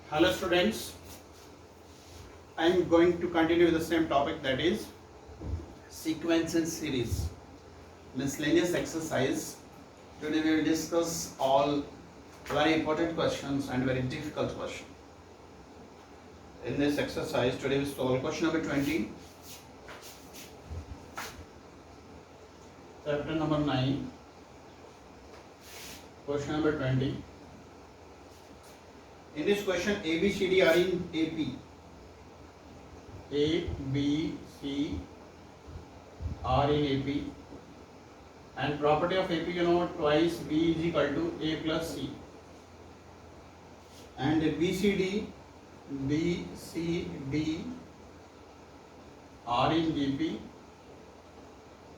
Hello students, I am going to continue with the same topic, that is sequence and series miscellaneous exercise. Today we will discuss all very important questions and very difficult questions. In this exercise today we solve question number 20, chapter number 9, question number 20. In this question, A, B, C, D are in AP. A, B, C are in AP. And property of AP, twice B is equal to A plus C. And BCD are in GP.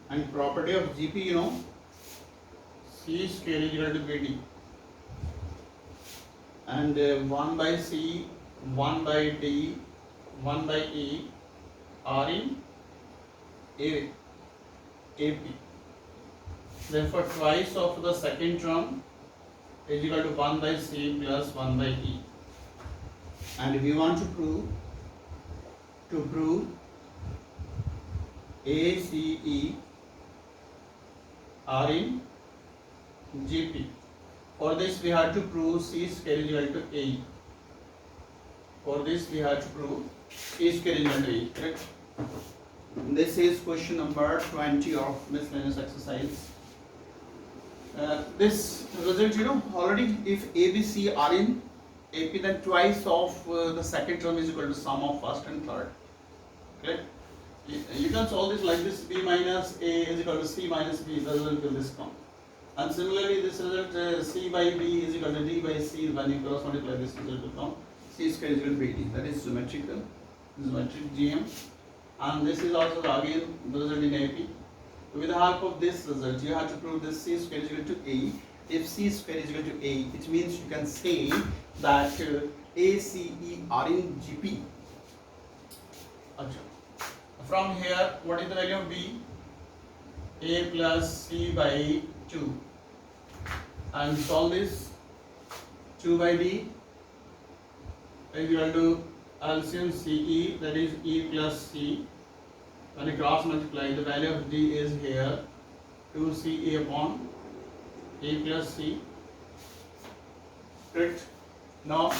And property of GP, C square is equal to BD. And 1 by C, 1 by D, 1 by E are in AP. Therefore, twice of the second term is equal to 1 by C plus 1 by E. And we want to prove A, C, E are in GP. For this we have to prove C square is equal to A. For this we have to prove C square is equal to A. Correct? This is question number 20 of miscellaneous exercise. This result, already if A, B, C are in AP, then twice of the second term is equal to sum of first and third. Correct? You can solve this like this: B minus A is equal to C minus B. The result will this come. And similarly, this result C by B is equal to D by C. When you cross multiply, this result will come C square is equal to BD. That is symmetric GM. And this is also again the result in AP. With the help of this result, you have to prove this C square is equal to A. If C square is equal to A, it means you can say that A, C, E are in GP. From here, what is the value of B? A plus C by 2. And solve this. 2 by D is equal to LCM CE, that is E plus C. When you cross multiply, the value of D is here 2CE upon A plus C. Correct? Now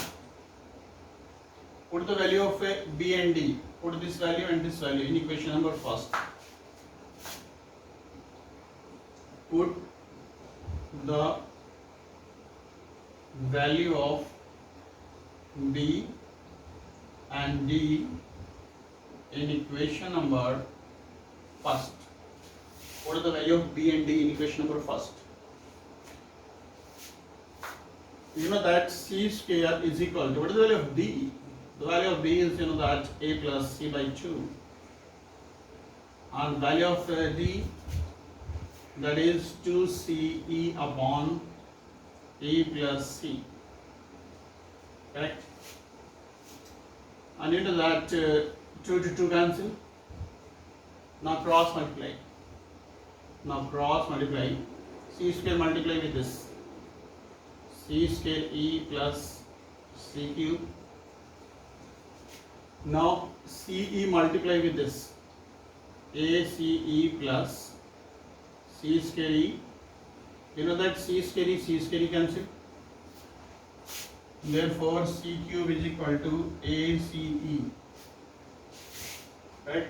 put the value of B and D. Put this value and this value in equation number first. Put the value of B and D in equation number first. What is the value of B and D in equation number first? You know that C square is equal to, what is the value of B? The value of B is, that A plus C by 2. And value of D, that is 2CE upon A plus C. Correct? And into that 2 to 2 cancel. Now cross multiply. C square multiply with this. C square E plus C cube. Now CE multiply with this. ACE plus C square E. You know that C square E cancel. Therefore C cube is equal to ACE. Right?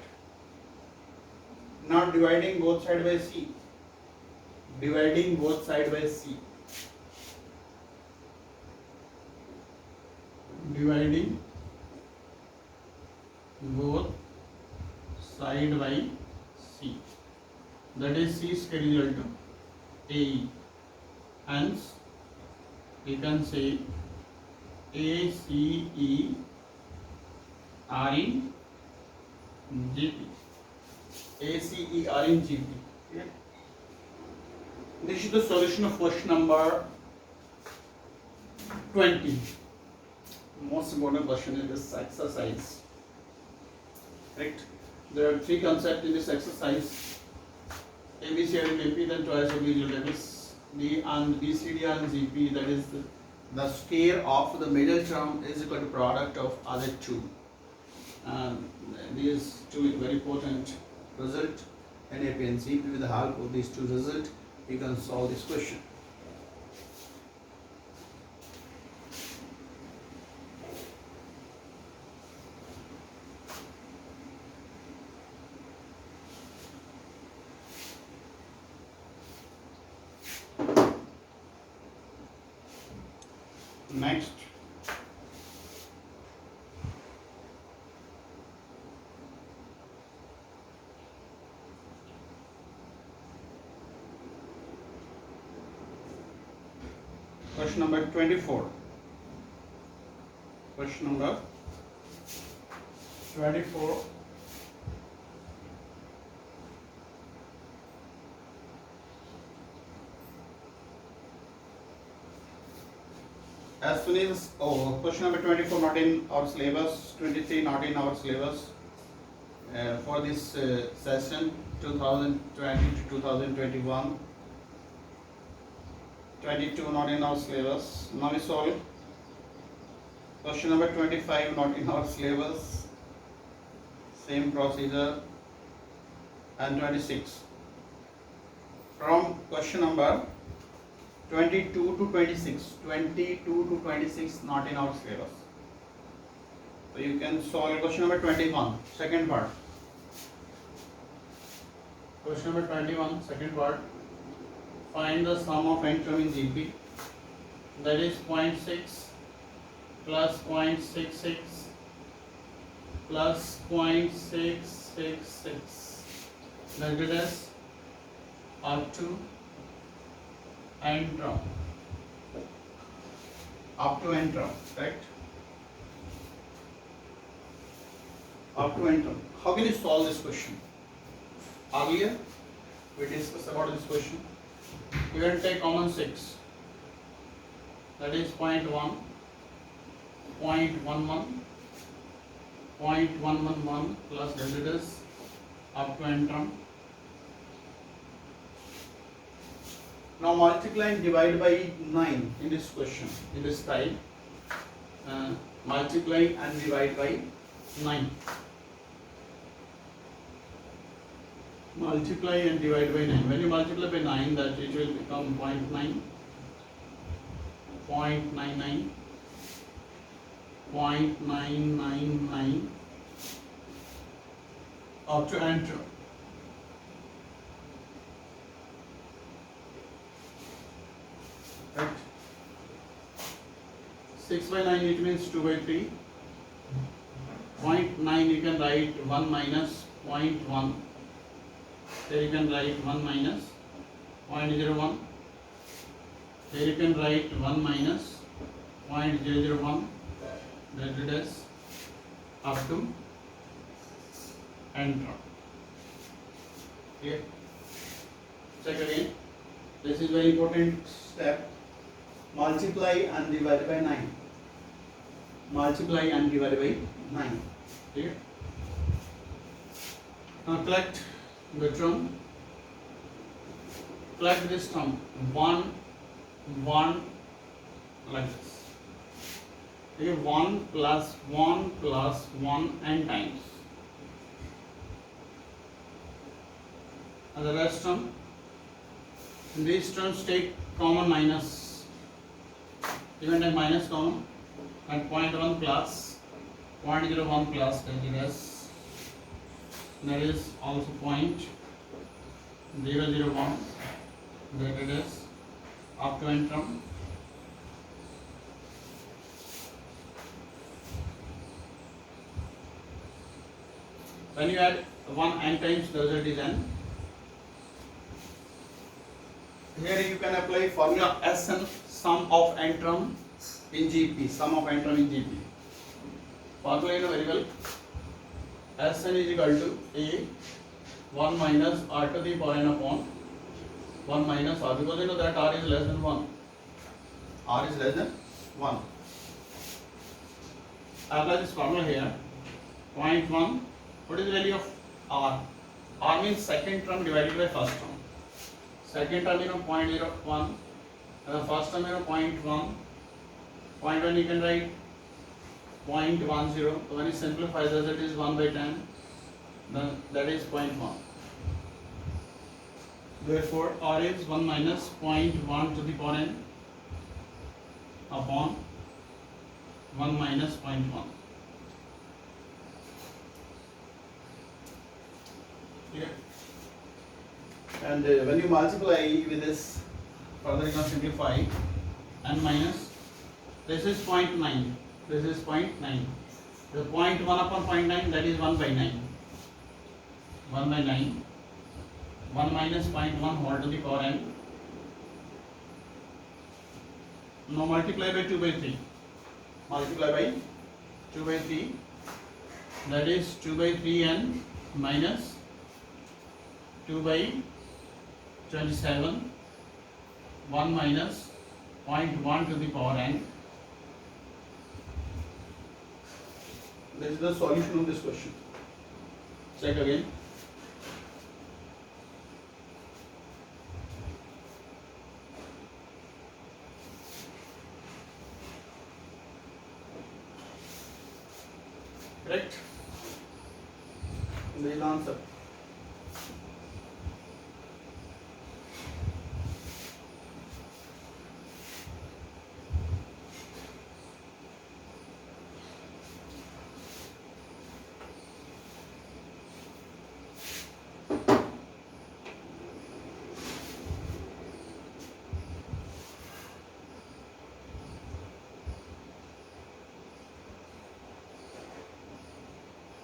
Now dividing both sides by C. Dividing both sides by C. Dividing both side by C. That is C square is equal to AE. Hence, we can say ACE are in GP. ACE are in GP. Okay. This is the solution of question number 20. Most important question in this exercise. Correct? There are 3 concepts in this exercise. ABC are in AP, then twice of visual, that is D, and BCD are in GP, that is the square of the middle term is equal to product of other two. And these two very important result in AP and CP. With the help of these two results, we can solve this question. Next, question number 24. Question number 24. As soon as question number 24 not in our syllabus, 23 not in our syllabus for this session 2020 to 2021, 22 not in our syllabus. Now we solve question number 25 not in our syllabus, same procedure, and 26. From question number 22 to 26, 22 to 26 not in our syllabus. So you can solve question number 21, second part. Question number 21, second part. Find the sum of n term in GP. That is 0.6 plus 0.66 plus 0.666. That is up to n term. Up to n term, right? Up to n term. How can you solve this question? Earlier we discussed about this question. You can take common 6. That is 0.1, 0.11, 0.111 plus delta is up to n term. Now multiply and divide by 9 in this question, in this type. Multiply and divide by 9. Multiply and divide by 9. When you multiply by 9, that it will become 0.9, 0.99, 0.999 up to n term. Right? 6 by 9 it means 2 by 3. 0.9 you can write 1 minus 0.1. There you can write 1 minus 0.01. Here you can write 1 minus 0.001. That it is up to n term. Okay. Check again. This is very important step. Multiply and divide by 9. Multiply and divide by 9. Okay. Now collect the term. Collect this term. 1, 1 like this. Okay. 1 plus 1 plus 1 n times. And the rest term. In these terms take common minus. You can take minus common, and 0.1 plus 0.01 plus that is also 0.001. That it is up to n term. When you add 1 n times, the result is n. Here you can apply formula Sn, sum of n term in GP. Sum of n term in GP. Formula you know very well. Sn is equal to A 1 minus r to the power n upon 1 minus r, because you know that r is less than 1. R is less than 1. Apply this formula here. 0.1. What is the value of r? R means second term divided by first term. Second term 0.01 and the first term 0.1. 0.1 you can write 0.10. When you simplify this, it is 1 by 10. Then that is 0.1. Therefore, R is 1 minus 0.1 to the power n upon 1 minus 0.1. Yeah. And when you multiply with this, further you can simplify n minus, this is 0.9, this is 0.9. The 0.1 upon 0.9, that is 1 by 9. 1 by 9. 1 minus 0.1 whole to the power n. Now multiply by 2 by 3. Multiply by 2 by 3. That is 2 by 3n minus 2 by 27. 1 minus 0.1 to the power n. This is the solution of this question. Check again. Correct? This is the answer.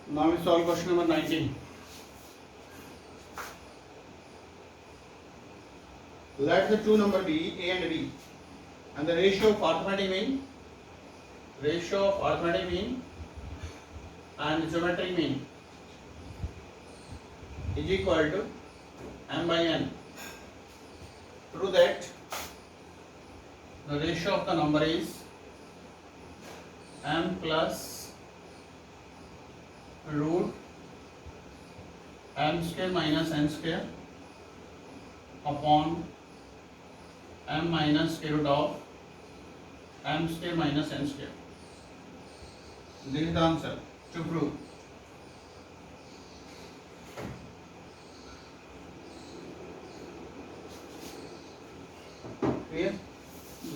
Now we solve question number 19. Let the two numbers be A and B, and the ratio of arithmetic mean, and geometric mean is equal to m by n. Prove that the ratio of the number is m plus root m square minus n square upon m minus square root of m square minus n square. This is the answer to prove. Clear?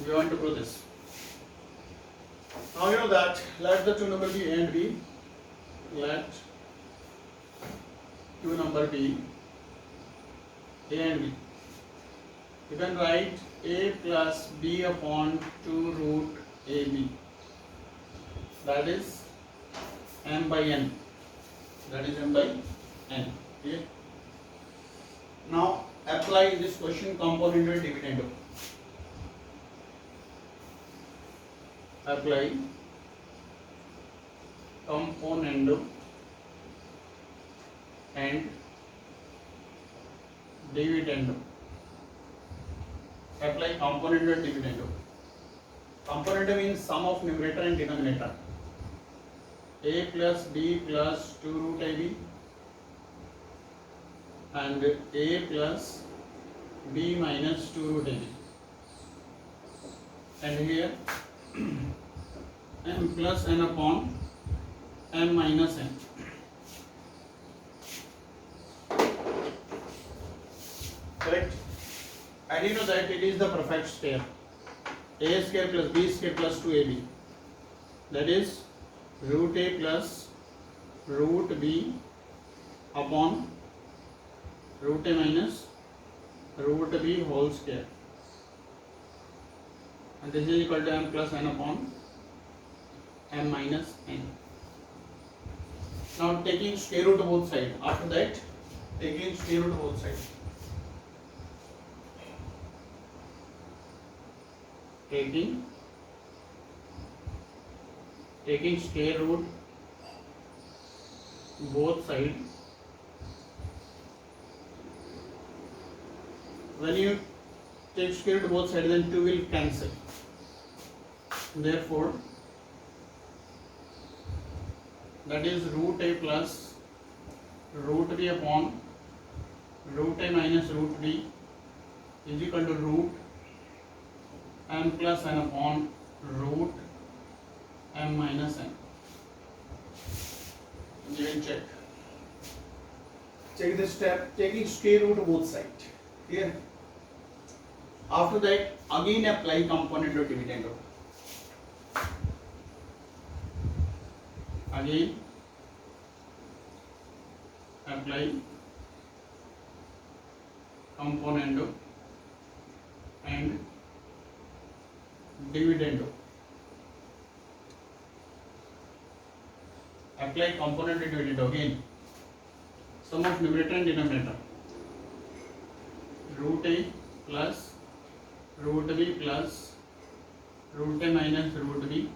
We want to prove this. Now you know that let the two numbers be A and B. Let two number be A and B. You can write A plus B upon 2 root AB. That is m by n. That is m by n. Okay. Now apply in this question componendo and dividendo. Apply componendo and dividendo. Apply componendo and dividendo. Componendo means sum of numerator and denominator. A plus B plus 2 root AB and A plus B minus 2 root AB. And here m plus n upon m minus n. Correct? And you know that it is the perfect square. A square plus B square plus 2AB. That is root A plus root B upon root A minus root B whole square. And this is equal to m plus n upon m minus n. Now taking square root of both sides. After that, taking square root of both sides. Taking square root both sides. When you take square root both sides, then 2 will cancel. Therefore, that is root A plus root B upon root A minus root B is equal to root m plus n upon root m minus n. Given check. Check this step, taking square root of both sides. Clear? After that, again apply component of dividend. Again apply componendo and dividendo. Apply component and dividendo again. Sum of numerator and denominator. Root a plus root b plus root a minus root b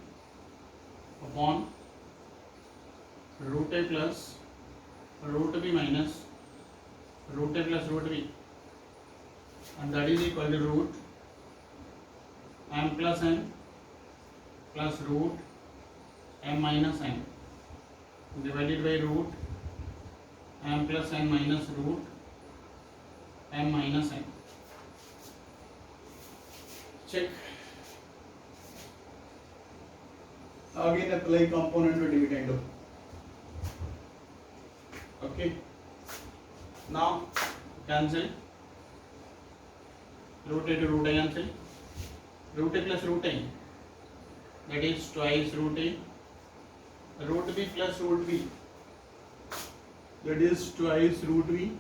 upon root a plus root b minus root a plus root b, and that is equal to root m plus n plus root m minus n divided by root m plus n minus root m minus n. Check. Again apply component to dividend. Okay. Now cancel. Root a to root a cancel. Root a plus root a, that is twice root a. Root b plus root b, that is twice root b.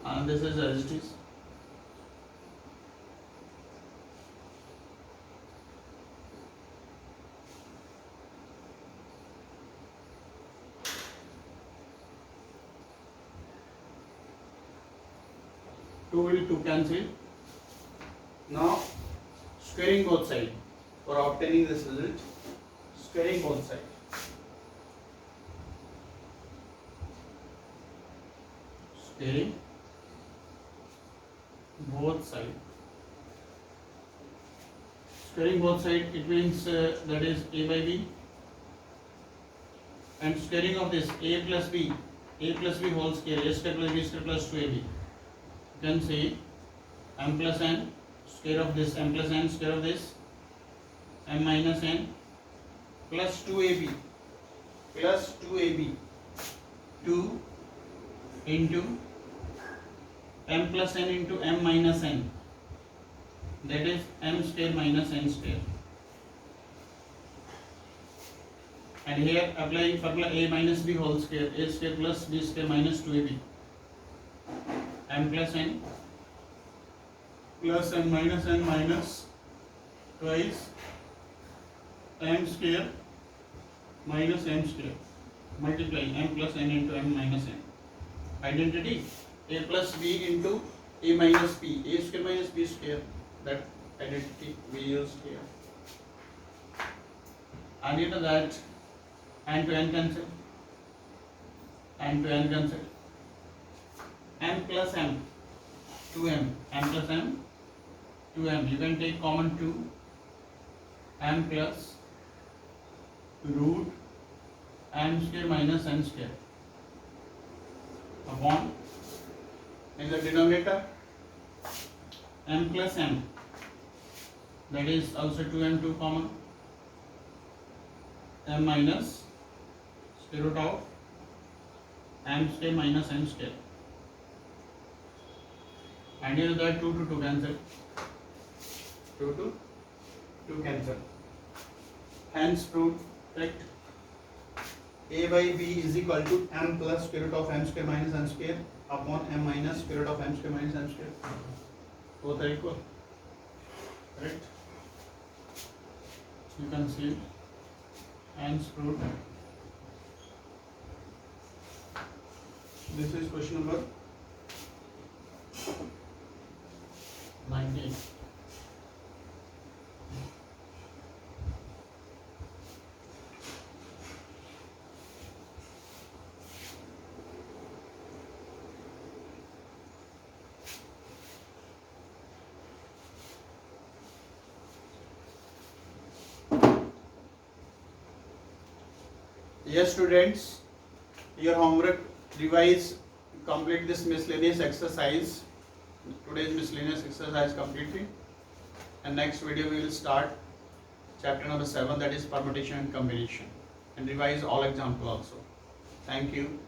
And this is as it is. Two will two cancel. Now squaring both sides for obtaining this result. Squaring both sides. Squaring both sides. Squaring both sides, it means that is a by b, and squaring of this a plus b whole square, a square plus b square plus 2ab. You can say m plus n square of this, m plus n square of this, m minus n plus 2ab 2 into m plus n into m minus n, that is m square minus n square. And here apply formula a minus b whole square, a square plus b square minus 2ab, m plus n plus m minus n minus twice m square minus m square, multiply m plus n into m minus n. Identity a plus b into a minus b, a square minus b square, that identity we use here. And into that n to n cancel, n to n cancel, m plus m 2m, m plus m 2m, you can take common 2, m plus root m square minus n square upon, in the denominator m plus m, that is also 2m 2 common, m minus square root of m square minus n square, and here that 2 to 2 cancel, 2 to 2 cancel. Hence proved that a by b is equal to m plus square root of m square minus n square upon m minus square root of m square minus n square. Both are equal. Correct? You can see hence proved. This is question number 19. Yes, students, your homework, revise, complete this miscellaneous exercise. Today's miscellaneous exercise completely, and next video we will start chapter number 7, that is permutation and combination, and revise all example also. Thank you.